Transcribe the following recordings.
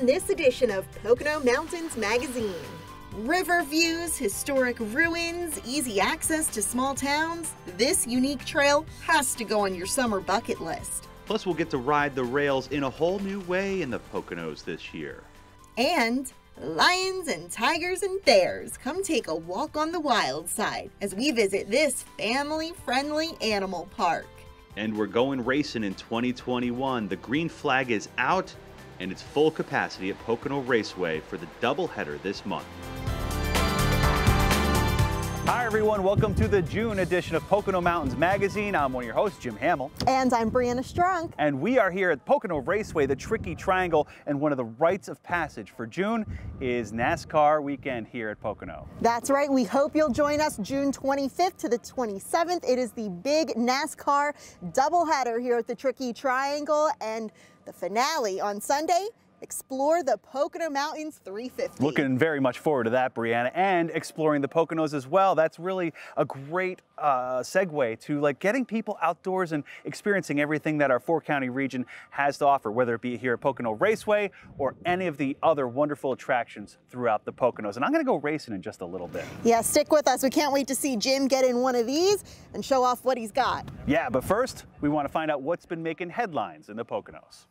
on this edition of Pocono Mountains Magazine. River views, historic ruins, easy access to small towns. This unique trail has to go on your summer bucket list. Plus, we'll get to ride the rails in a whole new way in the Poconos this year. And lions and tigers and bears, come take a walk on the wild side as we visit this family-friendly animal park. And we're going racing in 2021. The green flag is out and it's full capacity at Pocono Raceway for the doubleheader this month. Hi everyone, welcome to the June edition of Pocono Mountains Magazine. I'm one of your hosts, Jim Hamill. And I'm Brianna Strunk. And we are here at Pocono Raceway, the Tricky Triangle, and one of the rites of passage for June is NASCAR weekend here at Pocono. That's right, we hope you'll join us June 25th to the 27th. It is the big NASCAR doubleheader here at the Tricky Triangle, and the finale on Sunday, Explore the Pocono Mountains 350. Looking very much forward to that, Brianna, and exploring the Poconos as well. That's really a great segue to getting people outdoors and experiencing everything that our four-county region has to offer, whether it be here at Pocono Raceway or any of the other wonderful attractions throughout the Poconos. And I'm going to go racing in just a little bit. Yeah, stick with us. We can't wait to see Jim get in one of these and show off what he's got. Yeah, but first, we want to find out what's been making headlines in the Poconos.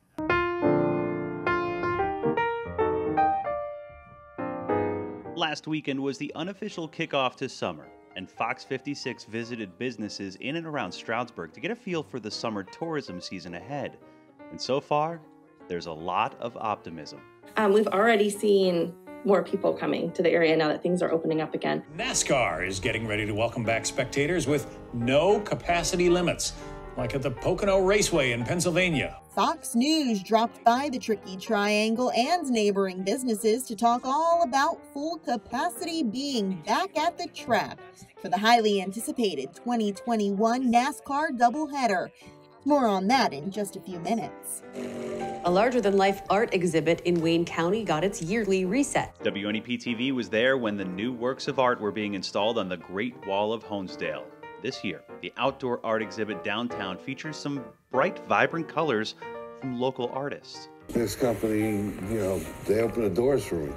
Last weekend was the unofficial kickoff to summer, and Fox 56 visited businesses in and around Stroudsburg to get a feel for the summer tourism season ahead. And so far, there's a lot of optimism. We've already seen more people coming to the area now that things are opening up again. NASCAR is getting ready to welcome back spectators with no capacity limits, like at the Pocono Raceway in Pennsylvania. Fox News dropped by the Tricky Triangle and neighboring businesses to talk all about full capacity being back at the track for the highly anticipated 2021 NASCAR doubleheader. More on that in just a few minutes. A larger-than-life art exhibit in Wayne County got its yearly reset. WNEP-TV was there when the new works of art were being installed on the Great Wall of Honesdale. This year, the outdoor art exhibit downtown features some bright, vibrant colors from local artists. This company, they opened the doors for me.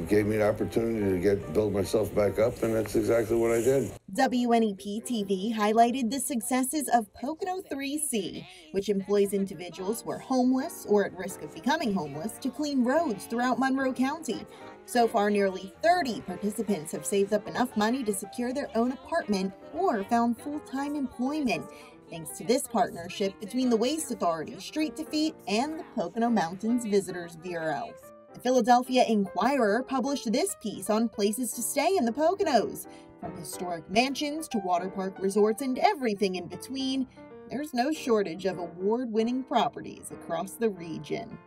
Gave me an opportunity to build myself back up, and that's exactly what I did. WNEP-TV highlighted the successes of Pocono 3C, which employs individuals who are homeless or at risk of becoming homeless to clean roads throughout Monroe County. So far, nearly 30 participants have saved up enough money to secure their own apartment or found full-time employment, thanks to this partnership between the Waste Authority, Street to Feet, and the Pocono Mountains Visitors Bureau. The Philadelphia Inquirer published this piece on places to stay in the Poconos. From historic mansions to water park resorts and everything in between, there's no shortage of award-winning properties across the region.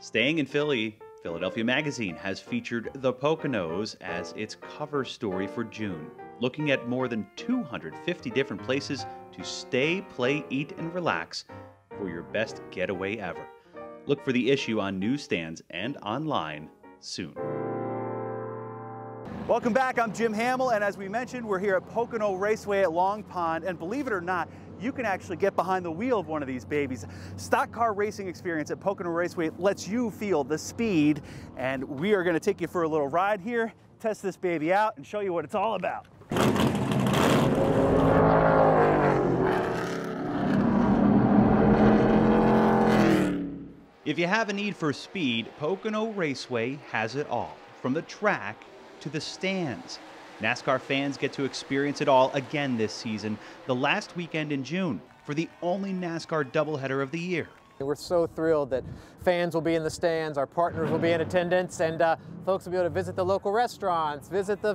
Staying in Philly, Philadelphia Magazine has featured the Poconos as its cover story for June, looking at more than 250 different places to stay, play, eat, and relax for your best getaway ever. Look for the issue on newsstands and online soon. Welcome back, I'm Jim Hamill, and as we mentioned, we're here at Pocono Raceway at Long Pond, and believe it or not, you can actually get behind the wheel of one of these babies. Stock car racing experience at Pocono Raceway lets you feel the speed, and we are going to take you for a little ride here, test this baby out, and show you what it's all about. If you have a need for speed, Pocono Raceway has it all, from the track to the stands. NASCAR fans get to experience it all again this season, the last weekend in June, for the only NASCAR doubleheader of the year. We're so thrilled that fans will be in the stands, our partners will be in attendance, and folks will be able to visit the local restaurants, visit the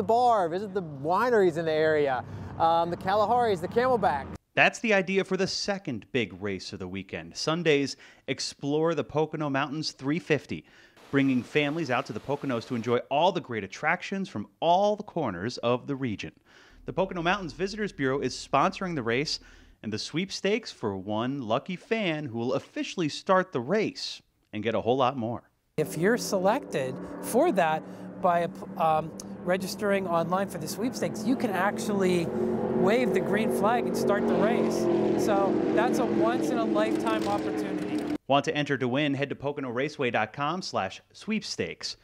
bar, visit the wineries in the area, the Kalahari's, the Camelback. That's the idea for the second big race of the weekend, Sunday's Explore the Pocono Mountains 350, bringing families out to the Poconos to enjoy all the great attractions from all the corners of the region. The Pocono Mountains Visitors Bureau is sponsoring the race, and the sweepstakes for one lucky fan who will officially start the race and get a whole lot more. If you're selected for that by registering online for the sweepstakes, you can actually wave the green flag and start the race. So that's a once-in-a-lifetime opportunity. Want to enter to win? Head to PoconoRaceway.com/sweepstakes.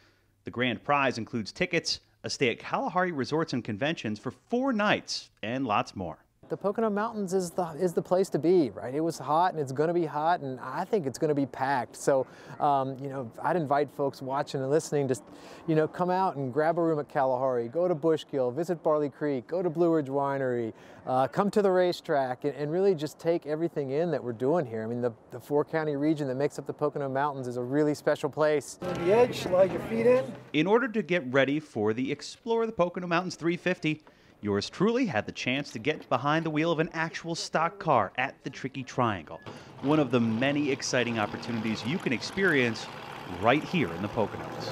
The grand prize includes tickets, a stay at Kalahari Resorts and Conventions for 4 nights, and lots more. The Pocono Mountains is the place to be, right? It was hot and it's going to be hot, and I think it's going to be packed. So, you know, I'd invite folks watching and listening to, you know, come out and grab a room at Kalahari, go to Bushkill, visit Barley Creek, go to Blue Ridge Winery, come to the racetrack, and really just take everything in that we're doing here. I mean, the 4-county region that makes up the Pocono Mountains is a really special place. On the edge, slide your feet in. In order to get ready for the Explore the Pocono Mountains 350, yours truly had the chance to get behind the wheel of an actual stock car at the Tricky Triangle, one of the many exciting opportunities you can experience right here in the Poconos.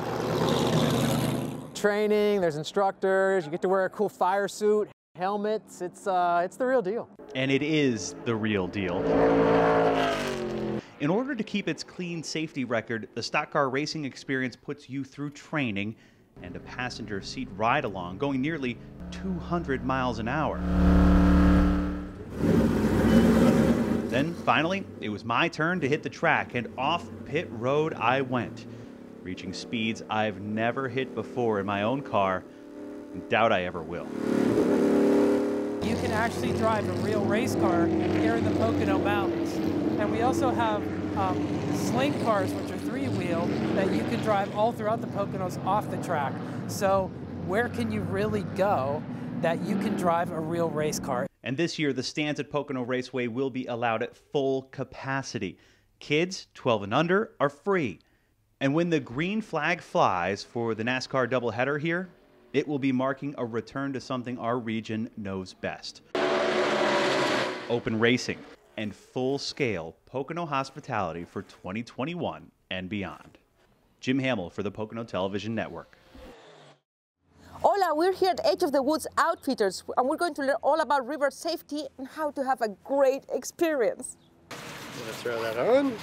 Training, there's instructors, you get to wear a cool fire suit, helmets, it's the real deal. And it is the real deal. In order to keep its clean safety record, the stock car racing experience puts you through training and a passenger seat ride-along going nearly 200 miles an hour. Then finally, it was my turn to hit the track, and off pit road I went, reaching speeds I've never hit before in my own car, and doubt I ever will. You can actually drive a real race car here in the Pocono Mountains. And we also have sling cars, which are 3-wheel, that you can drive all throughout the Poconos off the track. So where can you really go that you can drive a real race car? And this year, the stands at Pocono Raceway will be allowed at full capacity. Kids 12 and under are free. And when the green flag flies for the NASCAR doubleheader here, it will be marking a return to something our region knows best: open racing and full-scale Pocono hospitality for 2021 and beyond. Jim Hamill for the Pocono Television Network. Hola, we're here at Edge of the Woods Outfitters, and we're going to learn all about river safety and how to have a great experience. Let's throw that on.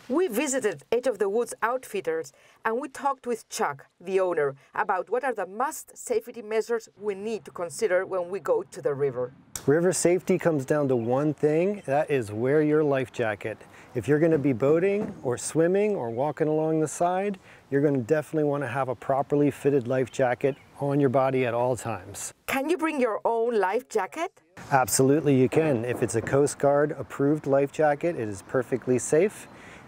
We visited Edge of the Woods Outfitters, and we talked with Chuck, the owner, about what are the must safety measures we need to consider when we go to the river. River safety comes down to one thing, that is wear your life jacket. If you're going to be boating or swimming or walking along the side, you're going to definitely want to have a properly fitted life jacket on your body at all times. Can you bring your own life jacket? Absolutely you can. If it's a Coast Guard approved life jacket, it is perfectly safe,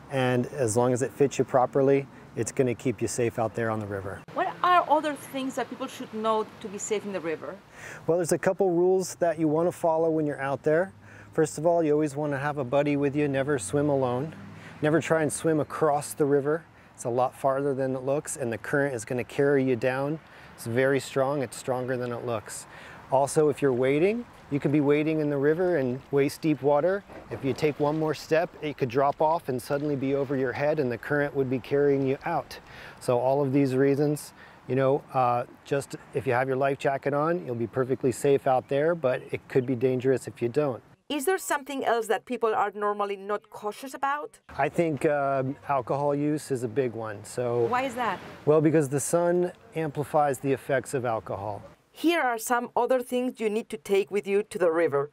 and as long as it fits you properly, it's going to keep you safe out there on the river. What are other things that people should know to be safe in the river? Well, there's a couple rules that you want to follow when you're out there. First of all, you always want to have a buddy with you. Never swim alone. Never try and swim across the river. It's a lot farther than it looks, and the current is going to carry you down. It's very strong. It's stronger than it looks. Also, if you're wading, you could be wading in the river in waist-deep water. If you take one more step, it could drop off and suddenly be over your head, and the current would be carrying you out. So all of these reasons, you know, just if you have your life jacket on, you'll be perfectly safe out there, but it could be dangerous if you don't. Is there something else that people are normally not cautious about? I think alcohol use is a big one. So why is that? Well, because the sun amplifies the effects of alcohol. Here are some other things you need to take with you to the river.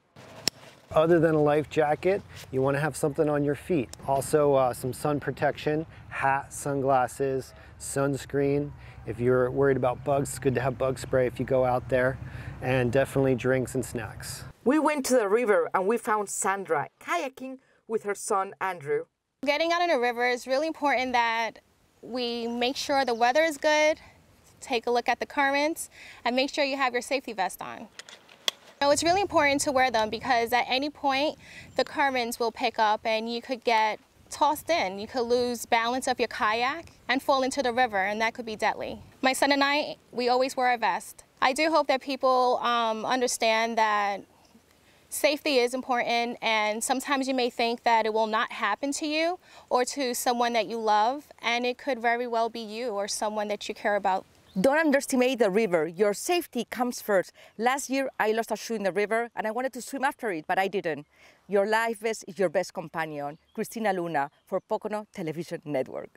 Other than a life jacket, you want to have something on your feet. Also some sun protection, hat, sunglasses, sunscreen. If you're worried about bugs, it's good to have bug spray if you go out there, and definitely drinks and snacks. We went to the river and we found Sandra kayaking with her son Andrew. Getting out in the river is really important that we make sure the weather is good, take a look at the currents, and make sure you have your safety vest on. So it's really important to wear them because at any point the currents will pick up and you could get tossed in. You could lose balance of your kayak and fall into the river, and that could be deadly. My son and I, we always wear a vest. I do hope that people understand that safety is important, and sometimes you may think that it will not happen to you or to someone that you love, and it could very well be you or someone that you care about. Don't underestimate the river. Your safety comes first. Last year, I lost a shoe in the river, and I wanted to swim after it, but I didn't. Your life vest is your best companion. Christina Luna for Pocono Television Network.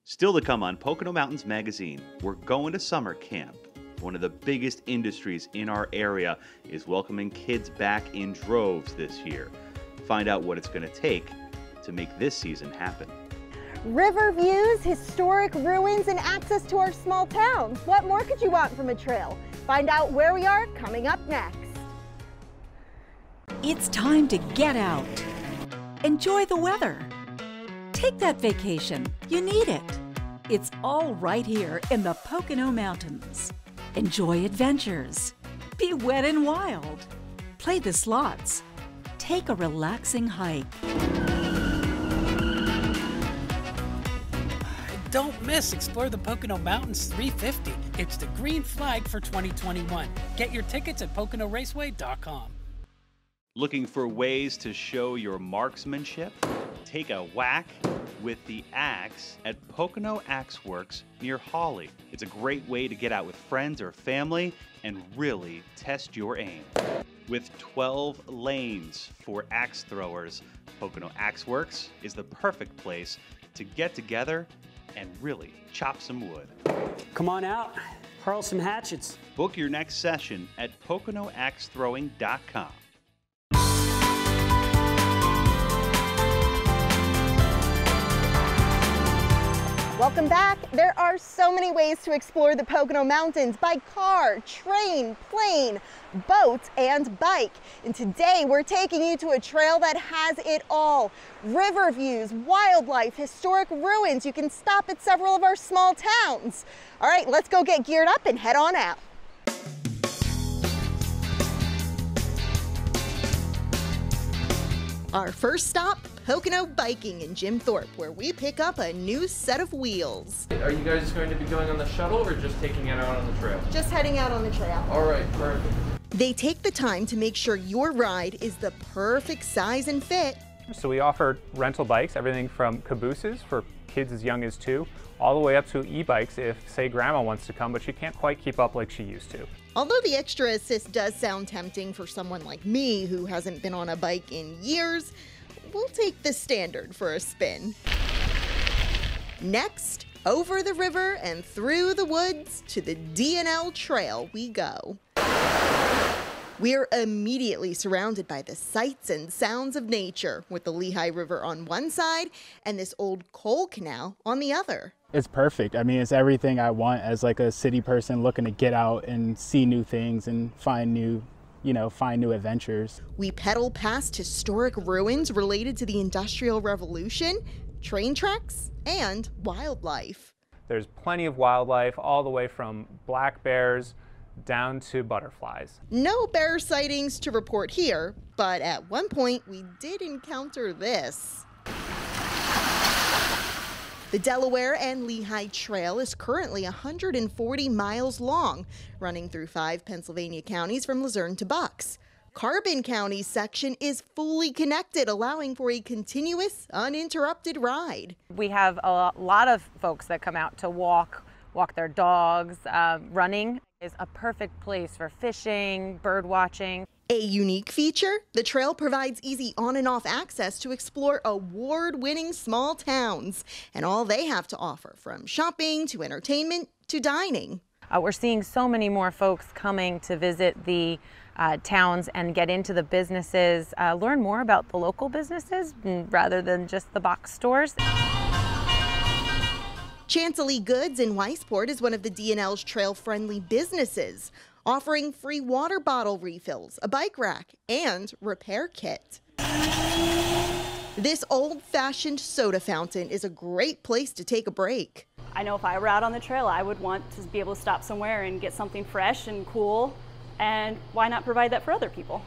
Still to come on Pocono Mountains Magazine, we're going to summer camp. One of the biggest industries in our area is welcoming kids back in droves this year. Find out what it's going to take to make this season happen. River views, historic ruins, and access to our small towns. What more could you want from a trail? Find out where we are coming up next. It's time to get out. Enjoy the weather. Take that vacation. You need it. It's all right here in the Pocono Mountains. Enjoy adventures. Be wet and wild. Play the slots. Take a relaxing hike. Don't miss Explore the Pocono Mountains 350. It's the green flag for 2021. Get your tickets at PoconoRaceway.com. Looking for ways to show your marksmanship? Take a whack with the axe at Pocono Axe Works near Hawley. It's a great way to get out with friends or family and really test your aim. With 12 lanes for axe throwers, Pocono Axe Works is the perfect place to get together and really chop some wood. Come on out, hurl some hatchets. Book your next session at PoconoAxeThrowing.com. Welcome back. There are so many ways to explore the Pocono Mountains by car, train, plane, boat, and bike. And today we're taking you to a trail that has it all. River views, wildlife, historic ruins. You can stop at several of our small towns. All right, let's go get geared up and head on out. Our first stop, Pocono Biking in Jim Thorpe, where we pick up a new set of wheels. Are you guys going to be going on the shuttle or just taking it out on the trail? Just heading out on the trail. All right, perfect. They take the time to make sure your ride is the perfect size and fit. So we offer rental bikes, everything from cabooses for kids as young as 2, all the way up to e-bikes if, say, grandma wants to come, but she can't quite keep up like she used to. Although the extra assist does sound tempting for someone like me who hasn't been on a bike in years, we'll take the standard for a spin. Next, over the river and through the woods to the D&L Trail we go. We're immediately surrounded by the sights and sounds of nature, with the Lehigh River on one side and this old coal canal on the other. It's perfect. I mean, it's everything I want as like a city person looking to get out and see new things and find new adventures. We pedal past historic ruins related to the Industrial Revolution, train tracks, and wildlife. There's plenty of wildlife, all the way from black bears down to butterflies. No bear sightings to report here, but at one point we did encounter this. The Delaware and Lehigh Trail is currently 140 miles long, running through 5 Pennsylvania counties from Luzerne to Bucks. Carbon County's section is fully connected, allowing for a continuous, uninterrupted ride. We have a lot of folks that come out to walk their dogs. Running is a perfect place for fishing, bird watching. A unique feature, the trail provides easy on and off access to explore award-winning small towns and all they have to offer, from shopping to entertainment to dining. We're seeing so many more folks coming to visit the towns and get into the businesses, learn more about the local businesses rather than just the box stores. Chanceley Goods in Weissport is one of the D&L's trail-friendly businesses, offering free water bottle refills, a bike rack, and repair kit. This old-fashioned soda fountain is a great place to take a break. I know if I were out on the trail, I would want to be able to stop somewhere and get something fresh and cool, and why not provide that for other people?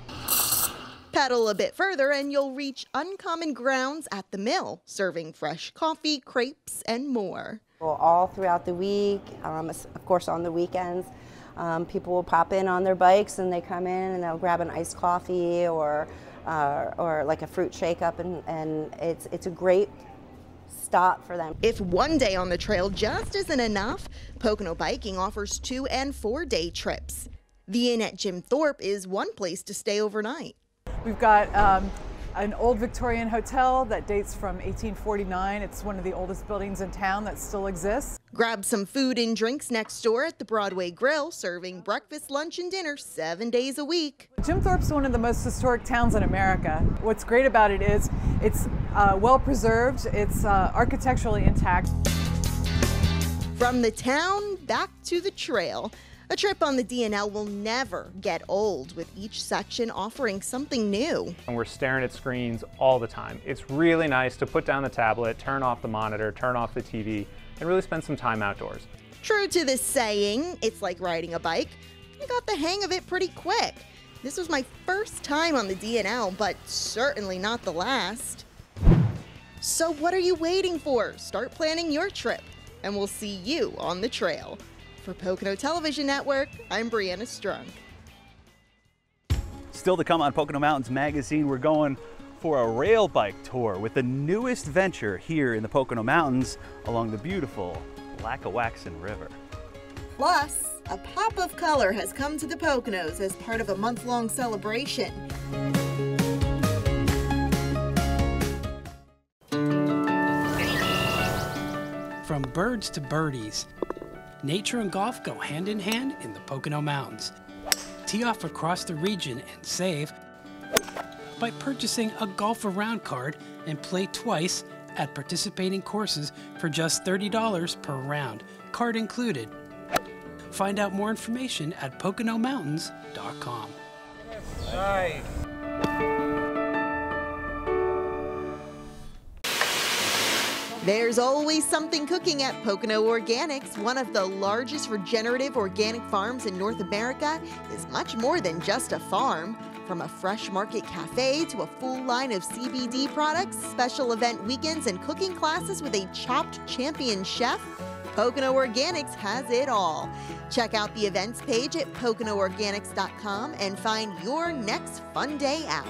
Pedal a bit further and you'll reach uncommon grounds at the mill, serving fresh coffee, crepes, and more. All throughout the week, of course on the weekends, people will pop in on their bikes and they come in and they'll grab an iced coffee or like a fruit shake up, and it's a great stop for them. If one day on the trail just isn't enough, Pocono Biking offers 2- and 4-day trips. The Inn at Jim Thorpe is one place to stay overnight. We've got an old Victorian hotel that dates from 1849. It's one of the oldest buildings in town that still exists. Grab some food and drinks next door at the Broadway Grill, serving breakfast, lunch, and dinner 7 days a week. Jim Thorpe's one of the most historic towns in America. What's great about it is it's well preserved. It's architecturally intact. From the town back to the trail, a trip on the D&L will never get old, with each section offering something new. And we're staring at screens all the time. It's really nice to put down the tablet, turn off the monitor, turn off the TV, and really spend some time outdoors. True to this saying, it's like riding a bike. I got the hang of it pretty quick. This was my first time on the D&L, but certainly not the last. So what are you waiting for? Start planning your trip, and we'll see you on the trail. For Pocono Television Network, I'm Brianna Strunk. Still to come on Pocono Mountains Magazine, we're going for a rail bike tour with the newest venture here in the Pocono Mountains along the beautiful Lackawaxen River. Plus, a pop of color has come to the Poconos as part of a month-long celebration. From birds to birdies, nature and golf go hand in hand in the Pocono Mountains. Tee off across the region and save by purchasing a Golf Around card and play twice at participating courses for just $30 per round, card included. Find out more information at PoconoMountains.com. Nice. There's always something cooking at Pocono Organics. One of the largest regenerative organic farms in North America is much more than just a farm. From a fresh market cafe to a full line of CBD products, special event weekends, and cooking classes with a chopped champion chef, Pocono Organics has it all. Check out the events page at PoconoOrganics.com and find your next fun day out.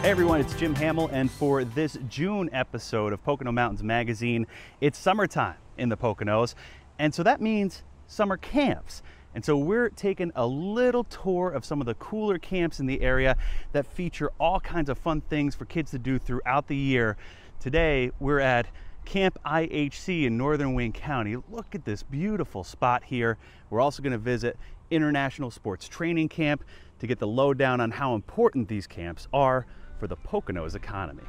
Hey everyone, it's Jim Hamill, and for this June episode of Pocono Mountains Magazine, it's summertime in the Poconos, and so that means summer camps. And so we're taking a little tour of some of the cooler camps in the area that feature all kinds of fun things for kids to do throughout the year. Today, we're at Camp IHC in northern Wayne County. Look at this beautiful spot here. We're also going to visit International Sports Training Camp to get the lowdown on how important these camps are for the Poconos economy.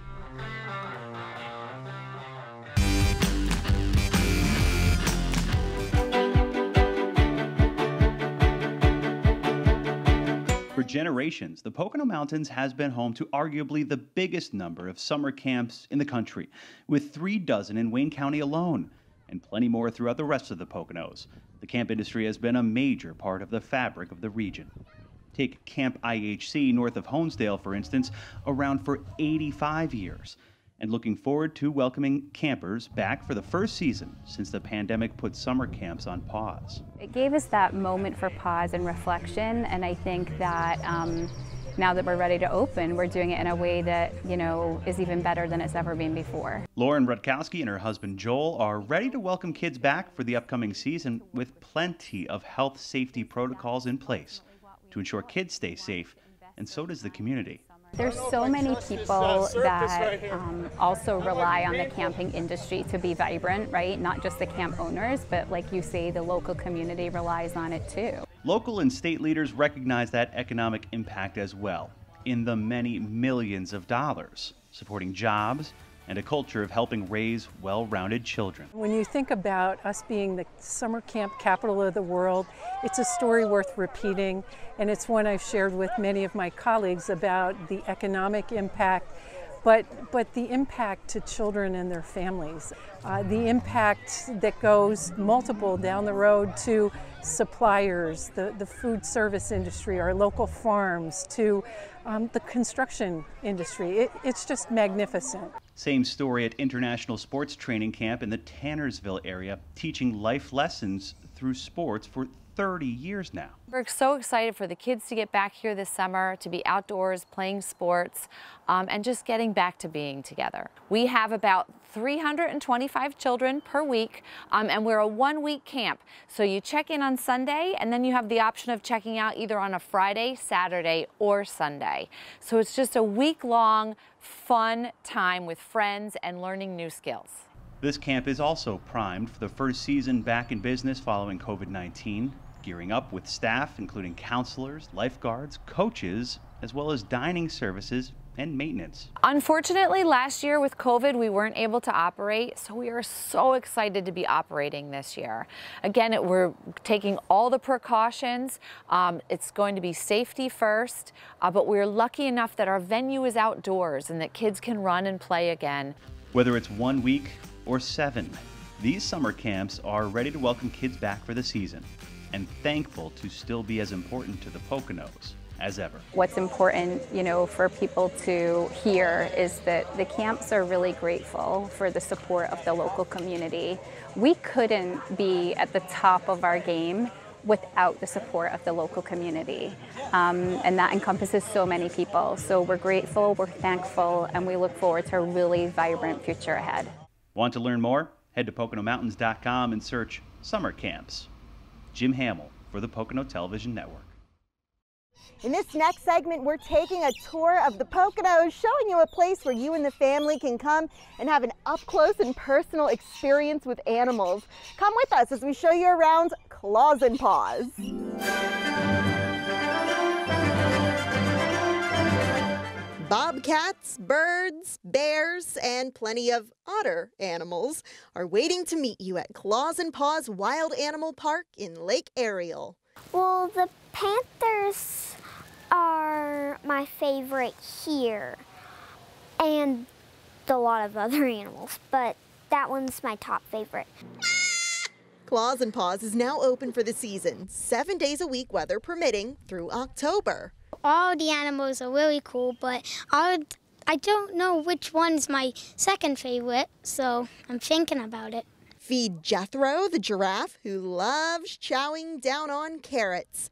For generations, the Pocono Mountains has been home to arguably the biggest number of summer camps in the country, with 36 in Wayne County alone, and plenty more throughout the rest of the Poconos. The camp industry has been a major part of the fabric of the region. Take Camp IHC north of Honesdale, for instance, around for 85 years, and looking forward to welcoming campers back for the first season since the pandemic put summer camps on pause. It gave us that moment for pause and reflection, and I think that now that we're ready to open, we're doing it in a way that, you know, is even better than it's ever been before. Lauren Rutkowski and her husband Joel are ready to welcome kids back for the upcoming season with plenty of health safety protocols in place to ensure kids stay safe, and so does the community. There's so many people that also rely on the camping industry to be vibrant, right? Not just the camp owners, but like you say, the local community relies on it too. Local and state leaders recognize that economic impact as well, in the many millions of dollars, supporting jobs and a culture of helping raise well-rounded children. When you think about us being the summer camp capital of the world, it's a story worth repeating, and it's one I've shared with many of my colleagues about the economic impact, but the impact to children and their families. The impact that goes multiple down the road to suppliers, the food service industry, our local farms, to the construction industry. It's just magnificent. Same story at International Sports Training Camp in the Tannersville area, teaching life lessons through sports for 30 years now. We're so excited for the kids to get back here this summer, to be outdoors, playing sports, and just getting back to being together. We have about 325 children per week, and we're a one-week camp. So you check in on Sunday, and then you have the option of checking out either on a Friday, Saturday, or Sunday. So it's just a week-long, fun time with friends and learning new skills. This camp is also primed for the first season back in business following COVID-19, gearing up with staff including counselors, lifeguards, coaches, as well as dining services and maintenance. Unfortunately, last year with COVID, we weren't able to operate, so we are so excited to be operating this year. Again, we're taking all the precautions. It's going to be safety first, but we're lucky enough that our venue is outdoors and that kids can run and play again. Whether it's 1 week or 7, these summer camps are ready to welcome kids back for the season and thankful to still be as important to the Poconos as ever. What's important, for people to hear is that the camps are really grateful for the support of the local community. We couldn't be at the top of our game without the support of the local community. And that encompasses so many people. So we're grateful, we're thankful, and we look forward to a really vibrant future ahead. Want to learn more? Head to PoconoMountains.com and search summer camps. Jim Hamill for the Pocono Television Network. In this next segment, we're taking a tour of the Poconos, showing you a place where you and the family can come and have an up-close and personal experience with animals. Come with us as we show you around Claws N Paws. Bobcats, birds, bears, and plenty of odder animals are waiting to meet you at Claws N Paws Wild Animal Park in Lake Ariel. Well, the panthers are my favorite here, and a lot of other animals, but that one's my top favorite. Claws N Paws is now open for the season, 7 days a week, weather permitting, through October. All the animals are really cool, but I don't know which one's my second favorite, so I'm thinking about it. Feed Jethro, the giraffe, who loves chowing down on carrots.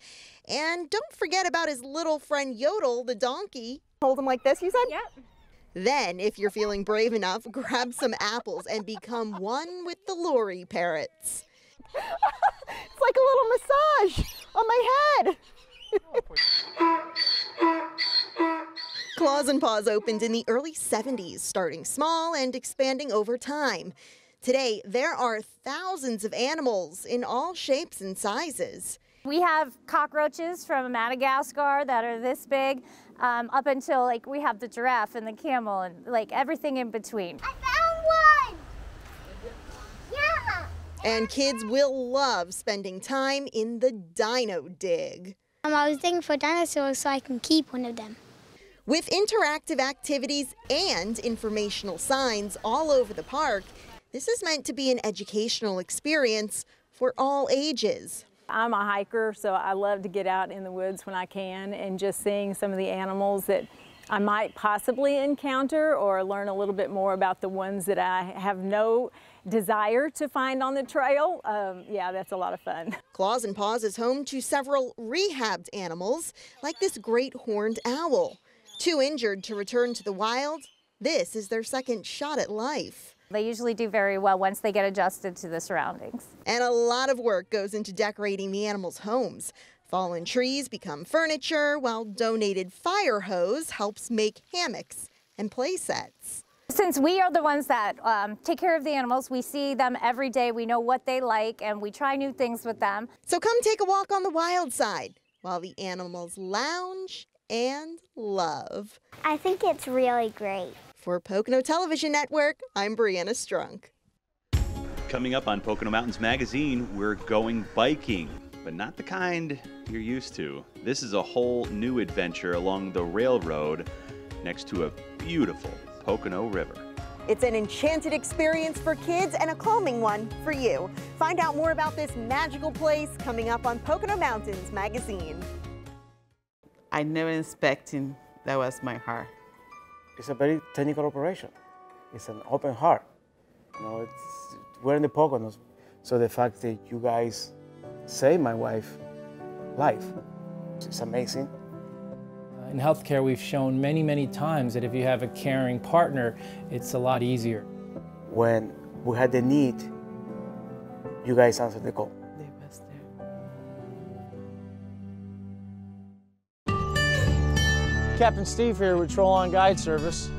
And don't forget about his little friend Yodel, the donkey. Hold him like this, you said? Yep. Then, if you're feeling brave enough, grab some apples and become one with the Lori parrots. It's like a little massage on my head. Claws N Paws opened in the early 70s, starting small and expanding over time. Today, there are thousands of animals in all shapes and sizes. We have cockroaches from Madagascar that are this big, up until we have the giraffe and the camel and everything in between. I found one! Yeah! And kids will love spending time in the dino dig. I was digging for dinosaurs so I can keep one of them. With interactive activities and informational signs all over the park, this is meant to be an educational experience for all ages. I'm a hiker, so I love to get out in the woods when I can, and just seeing some of the animals that I might possibly encounter, or learn a little bit more about the ones that I have no desire to find on the trail. Yeah, that's a lot of fun. Claws N Paws is home to several rehabbed animals, like this great horned owl. Too injured to return to the wild, this is their second shot at life. They usually do very well once they get adjusted to the surroundings. And a lot of work goes into decorating the animals' homes. Fallen trees become furniture, while donated fire hose helps make hammocks and play sets. Since we are the ones that take care of the animals, we see them every day, we know what they like, and we try new things with them. So come take a walk on the wild side, while the animals lounge and love. I think it's really great. For Pocono Television Network, I'm Brianna Strunk. Coming up on Pocono Mountains Magazine, we're going biking, but not the kind you're used to. This is a whole new adventure along the railroad next to a beautiful Pocono River. It's an enchanted experience for kids and a calming one for you. Find out more about this magical place coming up on Pocono Mountains Magazine. I never expected that was my heart. It's a very technical operation. It's an open heart. We're in the Poconos, so the fact that you guys saved my wife's life, it's amazing. In healthcare, we've shown many, many times that if you have a caring partner, it's a lot easier. When we had the need, you guys answered the call. Captain Steve here with Troll On Guide Service.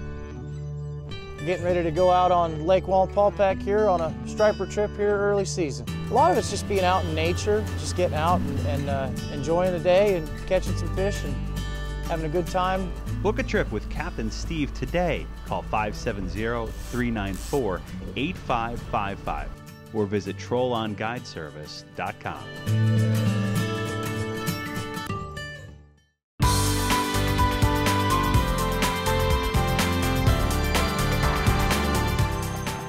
getting ready to go out on Lake Wallenpaupack here on a striper trip here early season. A lot of it's just being out in nature, just getting out and enjoying the day and catching some fish and having a good time. Book a trip with Captain Steve today. Call 570-394-8555 or visit trollonguideservice.com.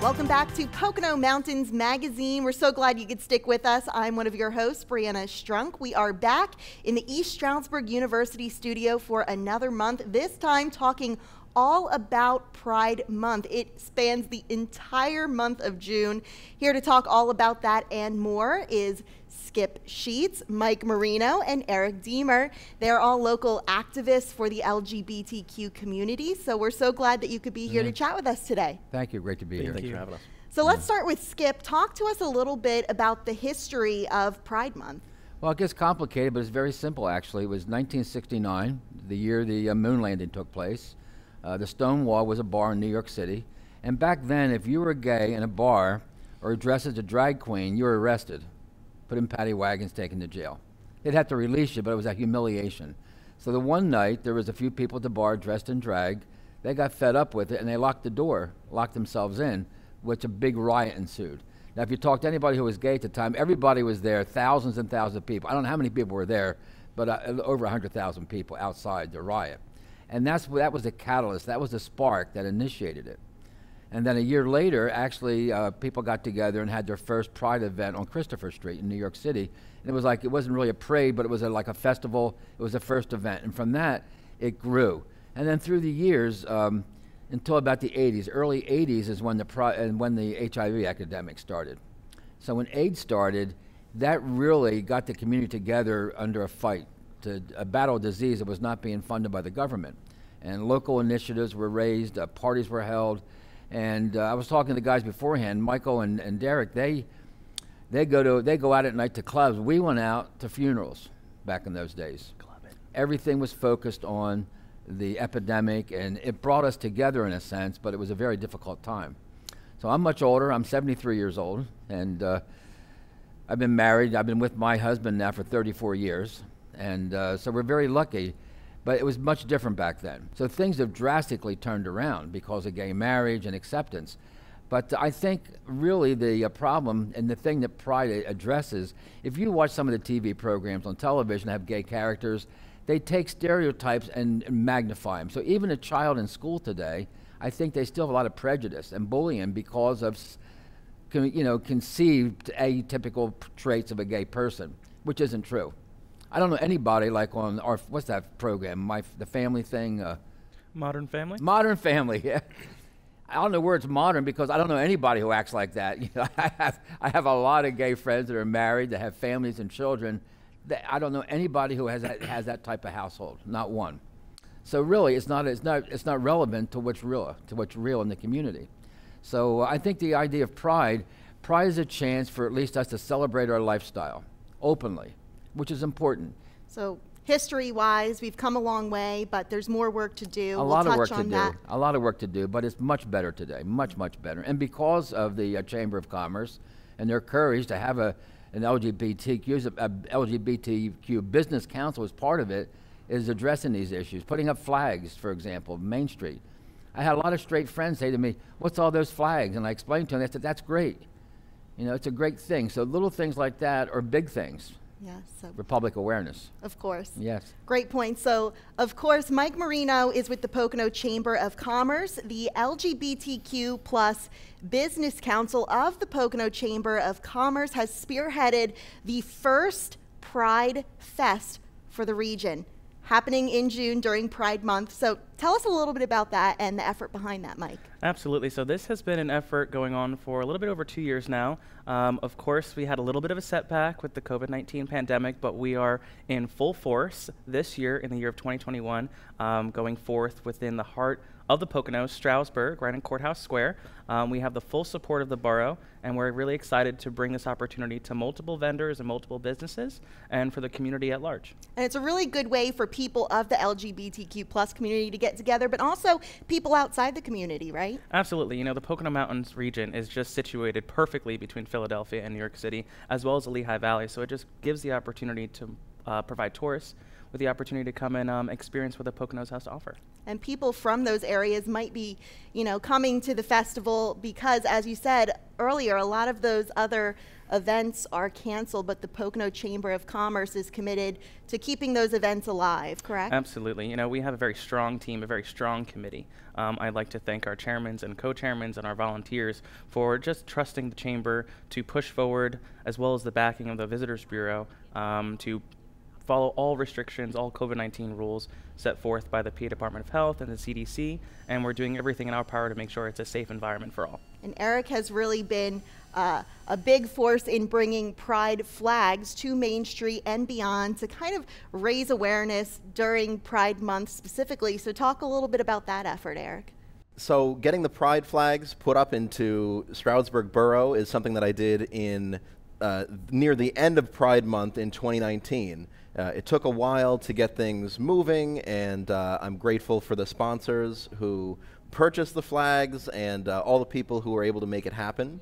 Welcome back to Pocono Mountains Magazine. We're so glad you could stick with us. I'm one of your hosts, Brianna Strunk. We are back in the East Stroudsburg University studio for another month, this time talking all about Pride Month. It spans the entire month of June. Here to talk all about that and more is Skip Sheets, Mike Marino, and Eric Deemer. They're all local activists for the LGBTQ community, so we're so glad that you could be here to chat with us today. Thank you. Great to be here. Thanks for having us. So let's start with Skip. Talk to us a little bit about the history of Pride Month. Well, it gets complicated, but it's very simple, actually. It was 1969, the year the moon landing took place. The Stonewall was a bar in New York City. And back then, if you were gay in a bar or dressed as a drag queen, you were arrested, put in paddy wagons, taken to jail. They'd have to release you, but it was a humiliation. So the one night, there was a few people at the bar dressed in drag. They got fed up with it, and they locked the door, locked themselves in, which a big riot ensued. Now, if you talk to anybody who was gay at the time, everybody was there, thousands and thousands of people. I don't know how many people were there, but over 100,000 people outside the riot. And that was the catalyst, that was the spark that initiated it. And then a year later, actually, people got together and had their first Pride event on Christopher Street in New York City. And it was like, it wasn't really a parade, but it was like a festival. It was the first event. And from that, it grew. And then through the years, until about the 80s, early 80s is when the HIV epidemic started. So when AIDS started, that really got the community together under a fight to battle a disease that was not being funded by the government. And local initiatives were raised, parties were held, and I was talking to the guys beforehand, Michael and Derek, they go out at night to clubs. We went out to funerals back in those days. Everything was focused on the epidemic, and it brought us together in a sense, but it was a very difficult time. So I'm much older, I'm 73 years old, and I've been married. I've been with my husband now for 34 years. And so we're very lucky, but it was much different back then. So things have drastically turned around because of gay marriage and acceptance. But I think really the problem and the thing that Pride addresses, if you watch some of the TV programs on television that have gay characters, they take stereotypes and magnify them. So even a child in school today, I think they still have a lot of prejudice and bullying because of conceived atypical traits of a gay person, which isn't true. I don't know anybody like on our, what's that program, the family thing? Modern Family? Modern Family, yeah. I don't know where it's modern because I don't know anybody who acts like that. You know, I have a lot of gay friends that are married, that have families and children. I don't know anybody who has that type of household, not one. So really, it's not relevant to what's real in the community. So I think the idea of Pride is a chance for at least us to celebrate our lifestyle openly, which is important. So history-wise, we've come a long way, but there's more work to do. A lot of work to do, but it's much better today, much better. And because of the Chamber of Commerce and their courage to have an LGBTQ business council as part of it, is addressing these issues, putting up flags, for example, Main Street. I had a lot of straight friends say to me, "What's all those flags?" And I explained to them, I said, "That's great. You know, it's a great thing." So little things like that are big things. Yes. For public awareness. Of course. Yes. Great point. So, of course, Mike Marino is with the Pocono Chamber of Commerce, the LGBTQ plus Business Council of the Pocono Chamber of Commerce has spearheaded the first Pride Fest for the region, happening in June during Pride Month. So tell us a little bit about that and the effort behind that, Mike. Absolutely. So this has been an effort going on for a little bit over 2 years now. Of course, we had a little bit of a setback with the COVID-19 pandemic, but we are in full force this year, in the year of 2021, going forth within the heart of the Poconos, Stroudsburg, right in Courthouse Square. We have the full support of the borough, and we're really excited to bring this opportunity to multiple vendors and multiple businesses and for the community at large. And it's a really good way for people of the LGBTQ plus community to get together, but also people outside the community, right? Absolutely. You know, the Pocono Mountains region is just situated perfectly between Philadelphia and New York City, as well as the Lehigh Valley, so it just gives the opportunity to provide tourists with the opportunity to come and experience what the Poconos has to offer. And people from those areas might be, you know, coming to the festival because, as you said earlier, a lot of those other events are canceled, but the Pocono Chamber of Commerce is committed to keeping those events alive, correct? Absolutely. You know, we have a very strong team, a very strong committee. I'd like to thank our chairmans and co-chairmans and our volunteers for just trusting the Chamber to push forward, as well as the backing of the Visitors Bureau, to follow all restrictions, all COVID-19 rules set forth by the PA Department of Health and the CDC, and we're doing everything in our power to make sure it's a safe environment for all. And Eric has really been a big force in bringing pride flags to Main Street and beyond to kind of raise awareness during Pride Month specifically. So talk a little bit about that effort, Eric. So getting the pride flags put up into Stroudsburg Borough is something that I did in near the end of Pride Month in 2019. It took a while to get things moving, and I'm grateful for the sponsors who purchased the flags and all the people who were able to make it happen.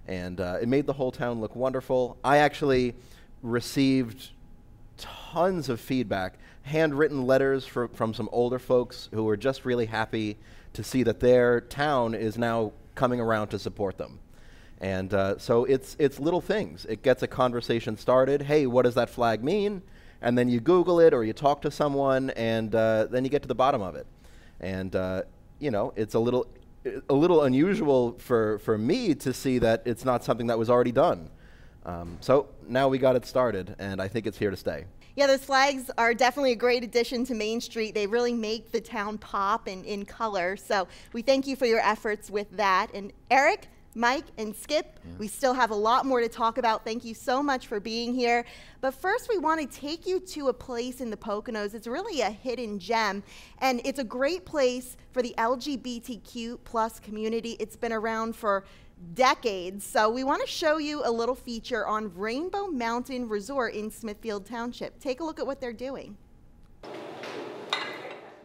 And it made the whole town look wonderful. I actually received tons of feedback, handwritten letters from some older folks who were just really happy to see that their town is now coming around to support them. And so it's little things. It gets a conversation started. Hey, what does that flag mean? And then you Google it or you talk to someone, and then you get to the bottom of it. And you know, it's a little unusual for me to see that it's not something that was already done. So now we got it started, and I think it's here to stay. Yeah, those flags are definitely a great addition to Main Street. They really make the town pop in color. So we thank you for your efforts with that. And Eric, Mike, and Skip, we still have a lot more to talk about. Thank you so much for being here. But first, we want to take you to a place in the Poconos. It's really a hidden gem, and it's a great place for the LGBTQ plus community. It's been around for decades. So we want to show you a little feature on Rainbow Mountain Resort in Smithfield Township. Take a look at what they're doing.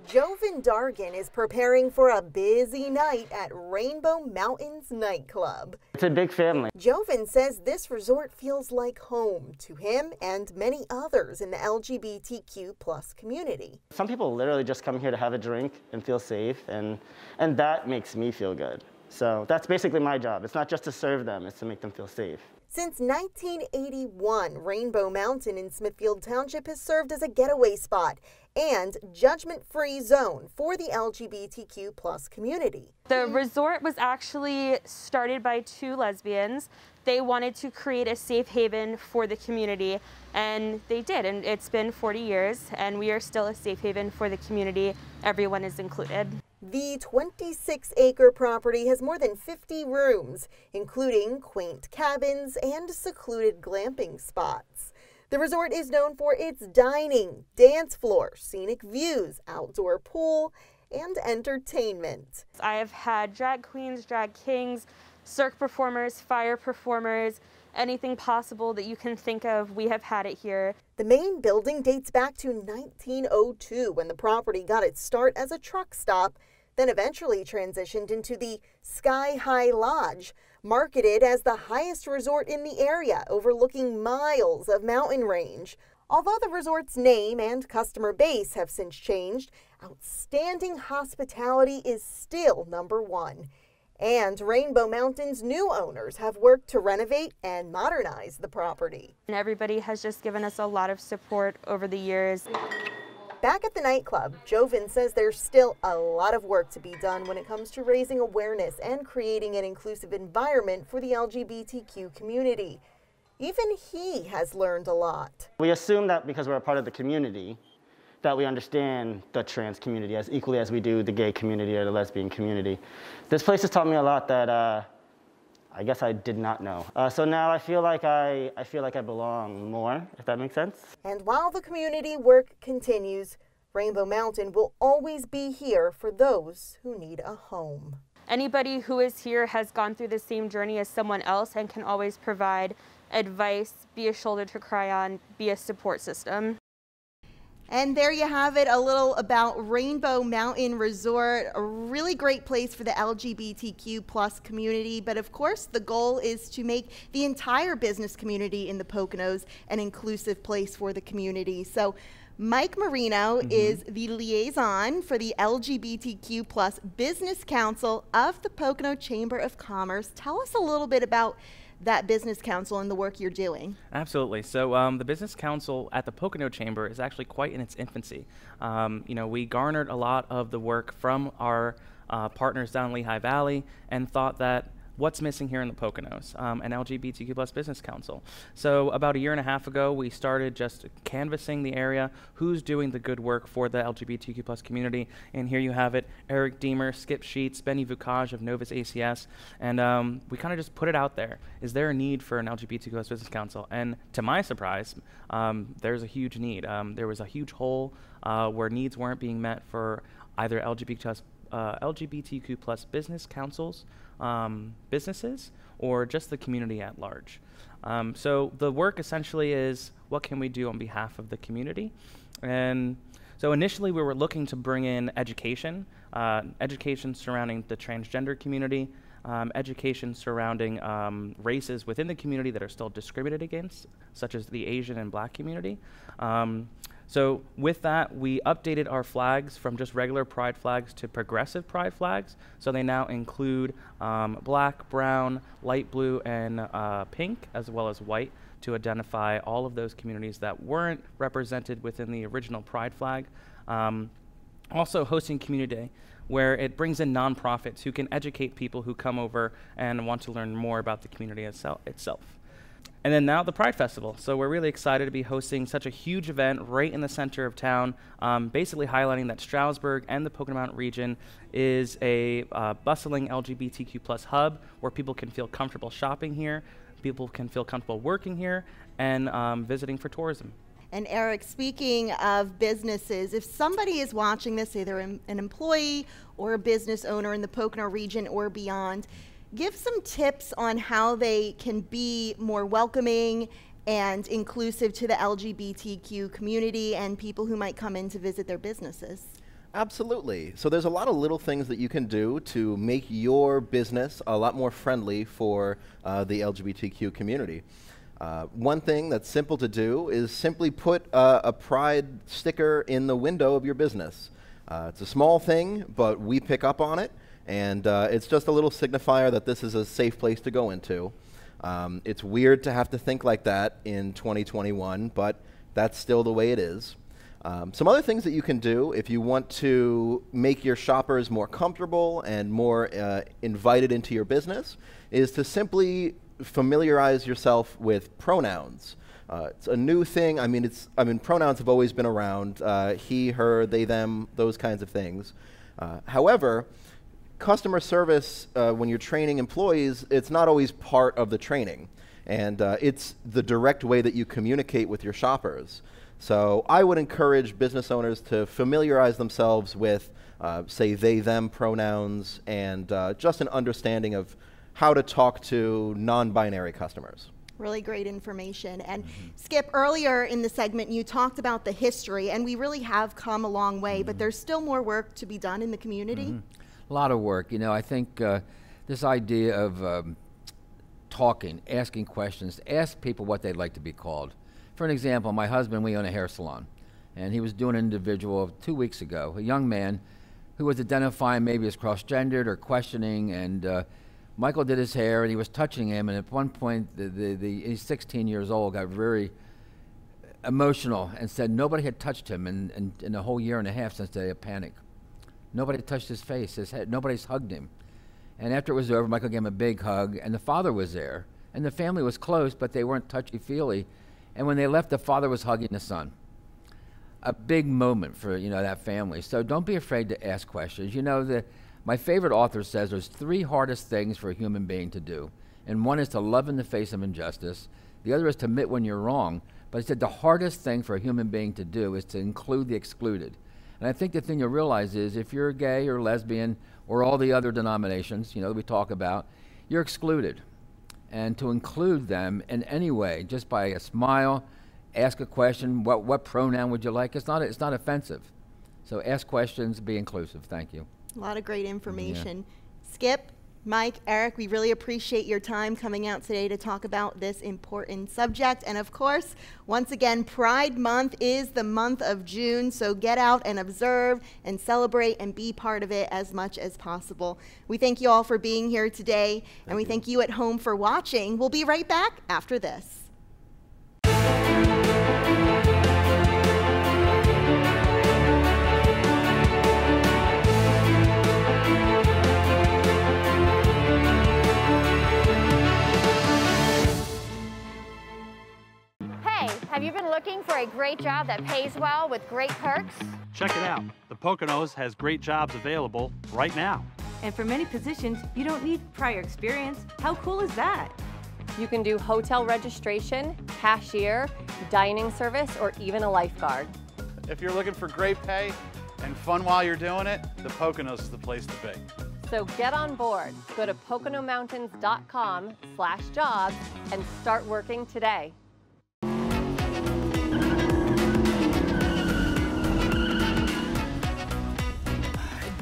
Jovan Dargan is preparing for a busy night at Rainbow Mountains nightclub. It's a big family. Jovan says this resort feels like home to him and many others in the LGBTQ plus community. Some people literally just come here to have a drink and feel safe, and that makes me feel good. So that's basically my job. It's not just to serve them, it's to make them feel safe. Since 1981, Rainbow Mountain in Smithfield Township has served as a getaway spot and judgment-free zone for the LGBTQ plus community. The resort was actually started by two lesbians. They wanted to create a safe haven for the community, and they did, and it's been 40 years, and we are still a safe haven for the community. Everyone is included. The 26-acre property has more than 50 rooms, including quaint cabins and secluded glamping spots. The resort is known for its dining, dance floor, scenic views, outdoor pool, and entertainment. I have had drag queens, drag kings, cirque performers, fire performers, anything possible that you can think of, we have had it here. The main building dates back to 1902 when the property got its start as a truck stop, then eventually transitioned into the Sky High Lodge, marketed as the highest resort in the area, overlooking miles of mountain range. Although the resort's name and customer base have since changed, outstanding hospitality is still #1. And Rainbow Mountain's new owners have worked to renovate and modernize the property. And everybody has just given us a lot of support over the years. Back at the nightclub, Jovan says there's still a lot of work to be done when it comes to raising awareness and creating an inclusive environment for the LGBTQ community. Even he has learned a lot. We assume that because we're a part of the community, that we understand the trans community as equally as we do the gay community or the lesbian community. This place has taught me a lot that I guess I did not know. So now I feel like I belong more, if that makes sense. And while the community work continues, Rainbow Mountain will always be here for those who need a home. Anybody who is here has gone through the same journey as someone else and can always provide advice, be a shoulder to cry on, be a support system. And there you have it, a little about Rainbow Mountain Resort, a really great place for the LGBTQ plus community. But of course, the goal is to make the entire business community in the Poconos an inclusive place for the community. So Mike Marino is the liaison for the LGBTQ plus Business Council of the Pocono Chamber of Commerce. Tell us a little bit about that Business Council and the work you're doing. Absolutely. So the Business Council at the Pocono Chamber is actually quite in its infancy. You know, we garnered a lot of the work from our partners down Lehigh Valley and thought that what's missing here in the Poconos, an LGBTQ plus Business Council. So about 1.5 years ago, we started just canvassing the area, who's doing the good work for the LGBTQ plus community. And here you have it, Eric Deemer, Skip Sheets, Benny Vukaj of Novus ACS. And we kind of just put it out there. Is there a need for an LGBTQ plus Business Council? And to my surprise, there's a huge need. There was a huge hole where needs weren't being met for either LGBTQ plus business councils, businesses, or just the community at large. So the work essentially is, what can we do on behalf of the community? And so initially we were looking to bring in education, education surrounding the transgender community, education surrounding races within the community that are still discriminated against, such as the Asian and Black community. So with that, we updated our flags from just regular pride flags to progressive pride flags. So they now include black, brown, light blue, and pink, as well as white, to identify all of those communities that weren't represented within the original pride flag. Also hosting Community Day, where it brings in nonprofits who can educate people who come over and want to learn more about the community itself. And then now the Pride Festival. So we're really excited to be hosting such a huge event right in the center of town, basically highlighting that Stroudsburg and the Pocono Mountain region is a bustling LGBTQ plus hub where people can feel comfortable shopping here, people can feel comfortable working here, and visiting for tourism. And Eric, speaking of businesses, if somebody is watching this, either an employee or a business owner in the Pocono region or beyond, give some tips on how they can be more welcoming and inclusive to the LGBTQ community and people who might come in to visit their businesses. Absolutely. So there's a lot of little things that you can do to make your business a lot more friendly for the LGBTQ community. One thing that's simple to do is simply put a pride sticker in the window of your business. It's a small thing, but we pick up on it. And it's just a little signifier that this is a safe place to go into. It's weird to have to think like that in 2021, but that's still the way it is. Some other things that you can do if you want to make your shoppers more comfortable and more invited into your business is to simply familiarize yourself with pronouns. It's a new thing. I mean, pronouns have always been around. He, her, they, them, those kinds of things. However, customer service, when you're training employees, it's not always part of the training. And it's the direct way that you communicate with your shoppers. So I would encourage business owners to familiarize themselves with, say, they, them pronouns and just an understanding of how to talk to non-binary customers. Really great information. And Skip, earlier in the segment, you talked about the history, and we really have come a long way, but there's still more work to be done in the community. A lot of work. You know, I think this idea of talking, asking questions, ask people what they'd like to be called. For an example, my husband, we own a hair salon, and he was doing an individual 2 weeks ago, a young man who was identifying maybe as cross-gendered or questioning, and Michael did his hair, and he was touching him, and at one point, he's 16 years old, got very emotional and said nobody had touched him in a whole 1.5 years since the panic. Nobody touched his face, his head, nobody's hugged him. And after it was over, Michael gave him a big hug, and the father was there. And the family was close, but they weren't touchy-feely. And when they left, the father was hugging the son. A big moment for, you know, that family. So don't be afraid to ask questions. You know, my favorite author says there's 3 hardest things for a human being to do. And one is to love in the face of injustice. The other is to admit when you're wrong. But I said the hardest thing for a human being to do is to include the excluded. And I think the thing you'll realize is if you're gay or lesbian or all the other denominations, that we talk about, you're excluded. And to include them in any way, just by a smile, ask a question, what pronoun would you like? It's not offensive. So ask questions, be inclusive. Thank you. A lot of great information. Yeah. Skip, Mike, Eric, we really appreciate your time coming out today to talk about this important subject. And of course, once again, Pride Month is the month of June, so get out and observe and celebrate and be part of it as much as possible. We thank you all for being here today, and we thank you at home for watching. We'll be right back after this. Have you been looking for a great job that pays well with great perks? Check it out. The Poconos has great jobs available right now. And for many positions, you don't need prior experience. How cool is that? You can do hotel registration, cashier, dining service, or even a lifeguard. If you're looking for great pay and fun while you're doing it, the Poconos is the place to be. So get on board. Go to PoconoMountains.com/jobs and start working today.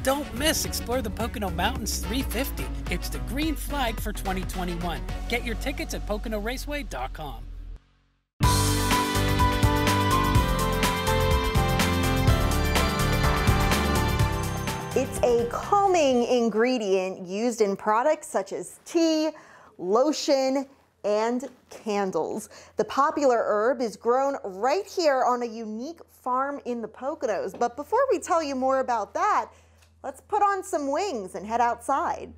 Don't miss Explore the Pocono Mountains 350. It's the green flag for 2021. Get your tickets at PoconoRaceway.com. It's a calming ingredient used in products such as tea, lotion, and candles. The popular herb is grown right here on a unique farm in the Poconos. But before we tell you more about that, let's put on some wings and head outside.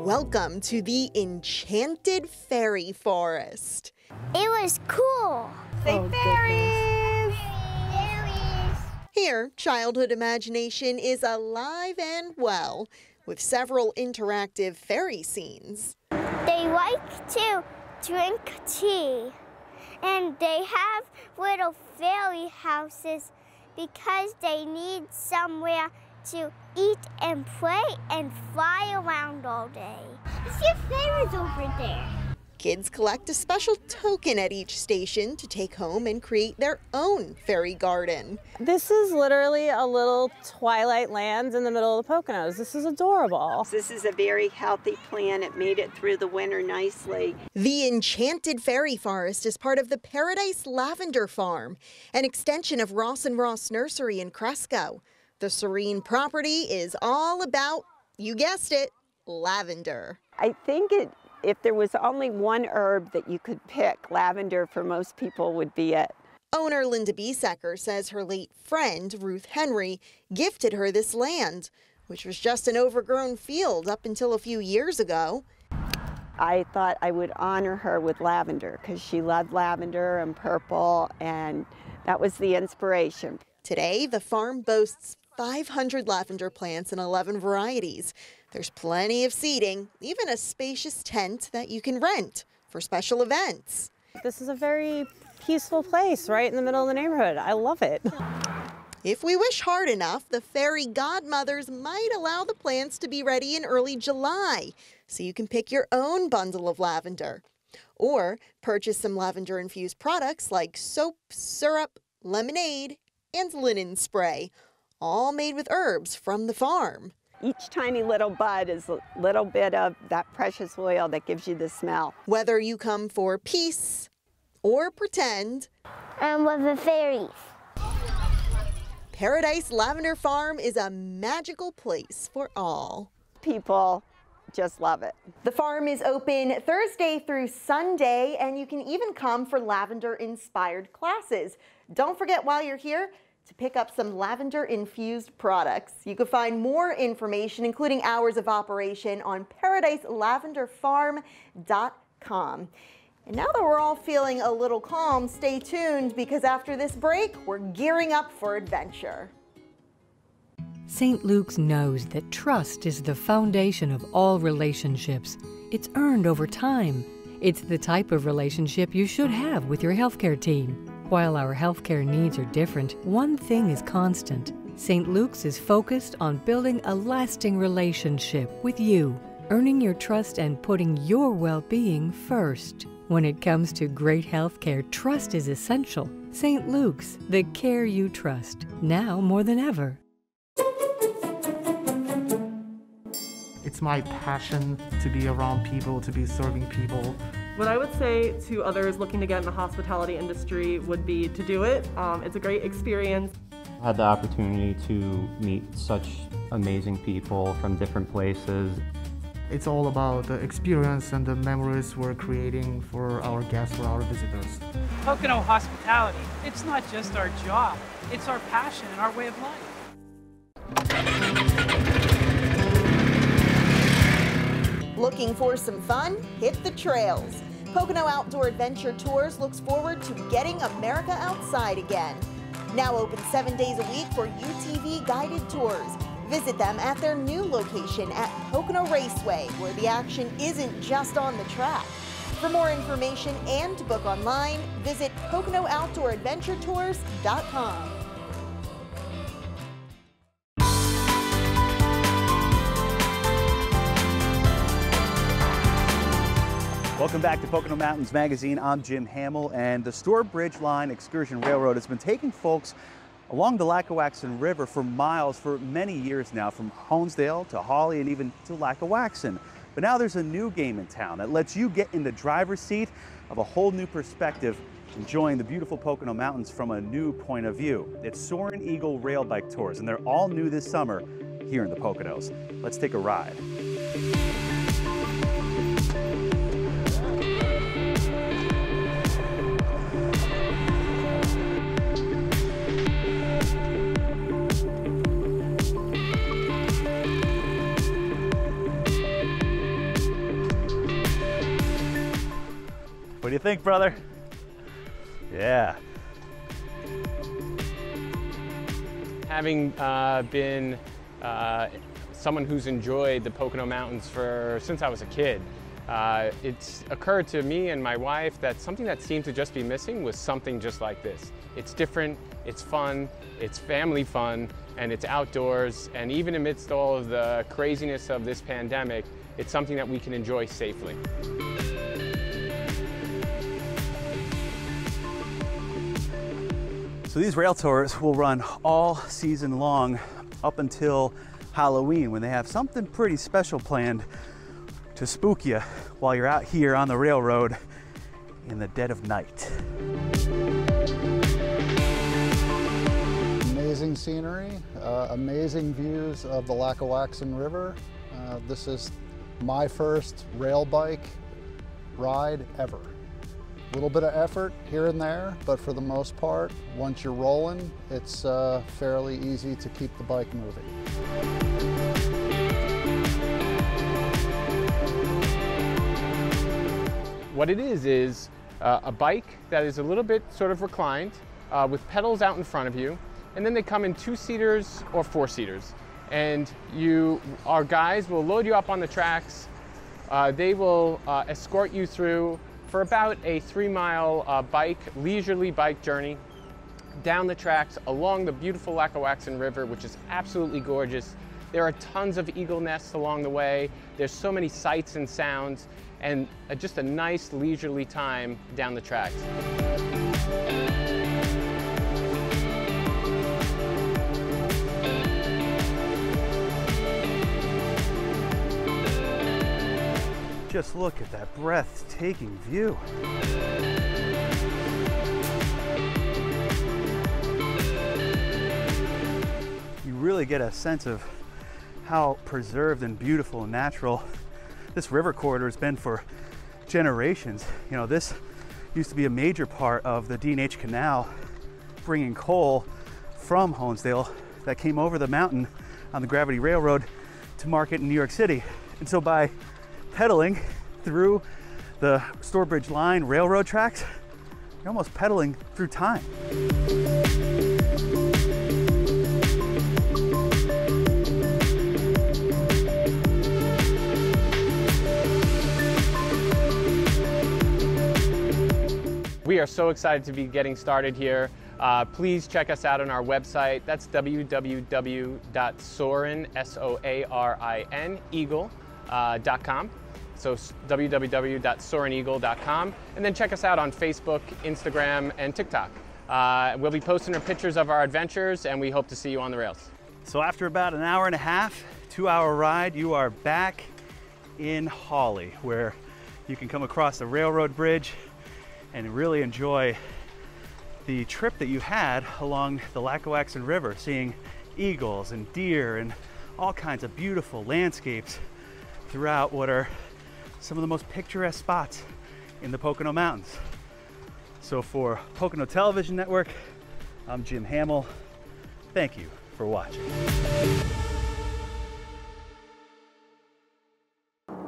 Welcome to the Enchanted Fairy Forest. It was cool. Say fairies! Fairies! Here, childhood imagination is alive and well, with several interactive fairy scenes. They like to drink tea, and they have little fairy houses because they need somewhere to eat and play and fly around all day. See fairies over there. Kids collect a special token at each station to take home and create their own fairy garden. This is literally a little twilight land in the middle of the Poconos. This is adorable. This is a very healthy plant. It made it through the winter nicely. The Enchanted Fairy Forest is part of the Paradise Lavender Farm, an extension of Ross & Ross Nursery in Cresco. The serene property is all about, you guessed it, lavender. I think if there was only one herb that you could pick, lavender for most people would be it. Owner Linda Biesecker says her late friend, Ruth Henry, gifted her this land, which was just an overgrown field up until a few years ago. I thought I would honor her with lavender because she loved lavender and purple, and that was the inspiration. Today, the farm boasts 500 lavender plants in 11 varieties. There's plenty of seating, even a spacious tent that you can rent for special events. This is a very peaceful place right in the middle of the neighborhood. I love it. If we wish hard enough, the fairy godmothers might allow the plants to be ready in early July, so you can pick your own bundle of lavender. Or purchase some lavender-infused products like soap, syrup, lemonade, and linen spray, all made with herbs from the farm. Each tiny little bud is a little bit of that precious oil that gives you the smell. Whether you come for peace or pretend, and with the fairies. Paradise Lavender Farm is a magical place for all. People just love it. The farm is open Thursday through Sunday, and you can even come for lavender-inspired classes. Don't forget while you're here to pick up some lavender-infused products. You can find more information, including hours of operation, on ParadiseLavenderFarm.com. And now that we're all feeling a little calm, stay tuned because after this break, we're gearing up for adventure. St. Luke's knows that trust is the foundation of all relationships. It's earned over time. It's the type of relationship you should have with your healthcare team. While our healthcare needs are different, one thing is constant. St. Luke's is focused on building a lasting relationship with you, earning your trust and putting your well-being first. When it comes to great healthcare, trust is essential. St. Luke's, the care you trust, now more than ever. It's my passion to be around people, to be serving people. What I would say to others looking to get in the hospitality industry would be to do it. It's a great experience. I had the opportunity to meet such amazing people from different places. It's all about the experience and the memories we're creating for our guests, for our visitors. Pocono hospitality, it's not just our job, it's our passion and our way of life. Looking for some fun? Hit the trails. Pocono Outdoor Adventure Tours looks forward to getting America outside again. Now open 7 days a week for UTV guided tours. Visit them at their new location at Pocono Raceway, where the action isn't just on the track. For more information and to book online, visit PoconoOutdoorAdventureTours.com. Welcome back to Pocono Mountains Magazine. I'm Jim Hamill, and the Store Bridge Line Excursion Railroad has been taking folks along the Lackawaxen River for miles for many years now, from Honesdale to Hawley and even to Lackawaxen. But now there's a new game in town that lets you get in the driver's seat of a whole new perspective, enjoying the beautiful Pocono Mountains from a new point of view. It's Soarin Eagle Rail Bike Tours, and they're all new this summer here in the Poconos. Let's take a ride. What do you think, brother? Yeah. Having been someone who's enjoyed the Pocono Mountains since I was a kid, it's occurred to me and my wife that something that seemed to just be missing was something just like this. It's different, it's fun, it's family fun, and it's outdoors, and even amidst all of the craziness of this pandemic, it's something that we can enjoy safely. So these rail tours will run all season long up until Halloween, when they have something pretty special planned to spook you while you're out here on the railroad in the dead of night. Amazing scenery, amazing views of the Lackawaxen River. This is my first rail bike ride ever. A little bit of effort here and there, but for the most part, once you're rolling, it's fairly easy to keep the bike moving. What it is a bike that is a little bit sort of reclined with pedals out in front of you, and then they come in 2-seaters or 4-seaters. And our guys will load you up on the tracks. They will escort you through for about a 3-mile leisurely bike journey down the tracks along the beautiful Lackawaxen River, which is absolutely gorgeous. There are tons of eagle nests along the way. There's so many sights and sounds, and just a nice leisurely time down the tracks. Just look at that breathtaking view. You really get a sense of how preserved and beautiful and natural this river corridor has been for generations. You know, this used to be a major part of the D&H Canal, bringing coal from Honesdale that came over the mountain on the Gravity Railroad to market in New York City. And so by pedaling through the Stourbridge Line railroad tracks, you're almost pedaling through time. We are so excited to be getting started here. Please check us out on our website. That's www.soarin, eagle.com. So www.soarineagle.com. And then check us out on Facebook, Instagram, and TikTok. We'll be posting our pictures of our adventures, and we hope to see you on the rails. So after about an hour and a half, 2-hour ride, you are back in Hawley, where you can come across the railroad bridge and really enjoy the trip that you had along the Lackawaxen River, seeing eagles and deer and all kinds of beautiful landscapes throughout what are some of the most picturesque spots in the Pocono Mountains. So for Pocono Television Network, I'm Jim Hamill. Thank you for watching.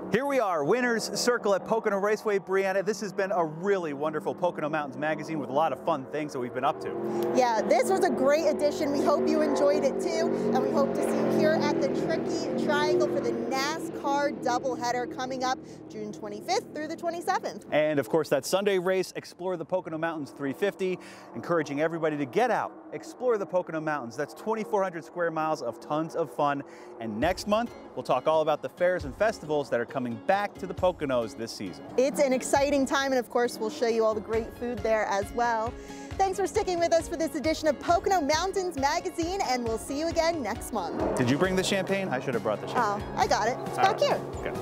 Here we are, Winner's Circle at Pocono Raceway. Brianna, this has been a really wonderful Pocono Mountains magazine with a lot of fun things that we've been up to. Yeah, this was a great edition. We hope you enjoyed it too, and we hope to see you here at the Tricky Triangle for the NASCAR doubleheader coming up June 25th through the 27th. And of course, that Sunday race, Explore the Pocono Mountains 350, encouraging everybody to get out, explore the Pocono Mountains. That's 2,400 square miles of tons of fun. And next month, we'll talk all about the fairs and festivals that are coming back to the Poconos this season. It's an exciting time, and of course, we'll show you all the great food there as well. Thanks for sticking with us for this edition of Pocono Mountains Magazine, and we'll see you again next month. Did you bring the champagne? I should have brought the champagne. Oh, I got it. It's back here. Okay.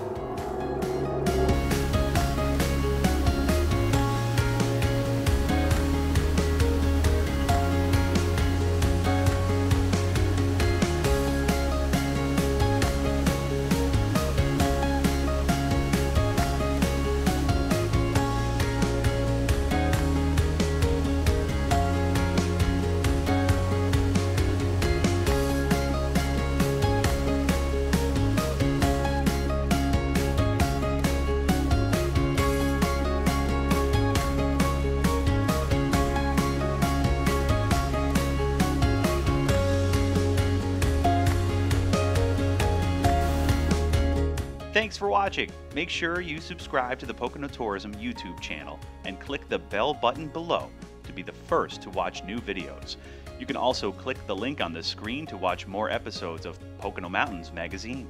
Thanks for watching. Make sure you subscribe to the Pocono Tourism YouTube channel and click the bell button below to be the first to watch new videos. You can also click the link on the screen to watch more episodes of Pocono Mountains Magazine.